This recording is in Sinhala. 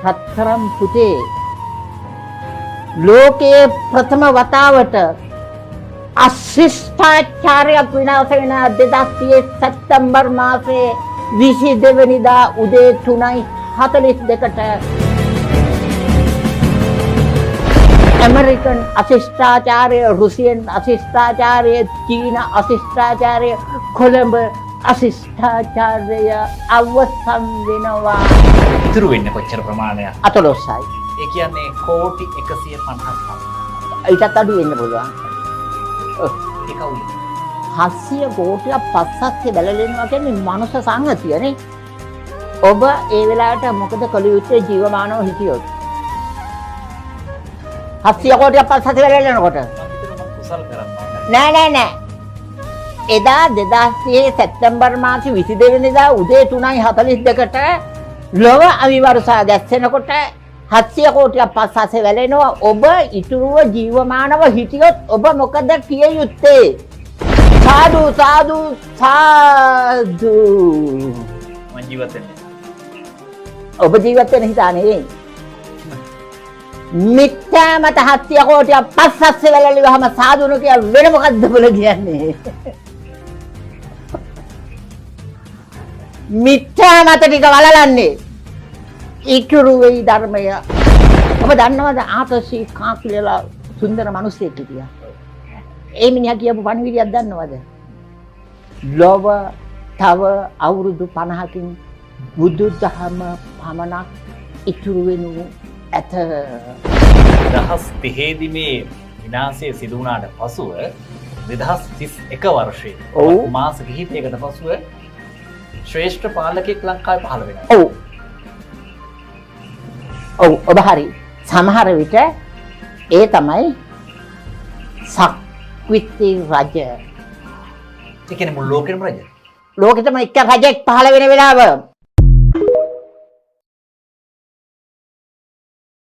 රත්තරම් පුතේ ලෝකයේ ප්‍රථම වතාවට අශිෂ්ටාචාරයක් විනාශ වෙන 2030 සැප්තැම්බර් මාසයේ 22 වෙනිදා උදේ 3:42ට ඇමරිකන් අශිෂ්ටාචාරය, රුසියන් අශිෂ්ටාචාරය, චීන අශිෂ්ටාචාරය, කොළඹ අශිෂ්ටාචාරය අවසන් වෙනවා. ඉතුරු වෙන්නේ කොච්චර ප්‍රමාණයක්? 14යි. ඒ කියන්නේ කෝටි 150ක්. ඊටත් අඩු වෙන්න පුළුවන්. ඒක උයි. 700 කෝටියක් පස්සස්සේ බැලලෙනවා කියන්නේ මනුෂ්‍ය සංගතියනේ. ඔබ ඒ වෙලාවට මොකද කළ යුත්තේ ජීවමානව හිටියොත්? 700 කෝටියක් පස්සස්සේ බැලලෙනකොට කුසල් කරනවා. නෑ. එදා 2030 සැප්තැම්බර් මාසේ 22 වෙනිදා උදේ 3:42ට ලොව අවිවර්ෂා දැස්සෙනකොට 700 කෝටියක් පස්සස්සේ වැළෙනවා. ඔබ ඉතුරුව ජීවමානව හිටියොත් ඔබ මොකද කිය යුත්තේ? සාදු මං ජීවත් වෙන්නේ. ඔබ ජීවත් වෙන හිතානේ මිත්‍යා මත 700 කෝටියක් පස්සස්සේ වැළලුවාම සාදුන කිය වෙන මොකද්ද බල කියන්නේ? මිත්‍යා මත ටික වලලන්නේ ඉතුරු වෙයි ධර්මය. ඔබ දන්නවද ආතසී කා කියලා සුන්දර මිනිහෙක් හිටියා. ඒ මිනිහා කියපු පණිවිඩයක් දන්නවද? ලොව තව අවුරුදු 50කින් බුදුදහම පමණක් ඉතුරු වෙනු ඇත. 2030 දී මේ විනාශය සිදු වුණාට පසුව 2031 වර්ෂයේ මාස කිහිපයකට පසුව ශ්‍රේෂ්ඨ පාලකෙක් ලංකාවේ පහළ වෙනවා. ඔව් ඔබ හරි. සමහර විට ඒ තමයි සක්විති රජ. ඒ කියන්නේ මුළු ලෝකෙම රජ. ලෝකෙටම එක රජෙක් පහළ වෙන වෙලාව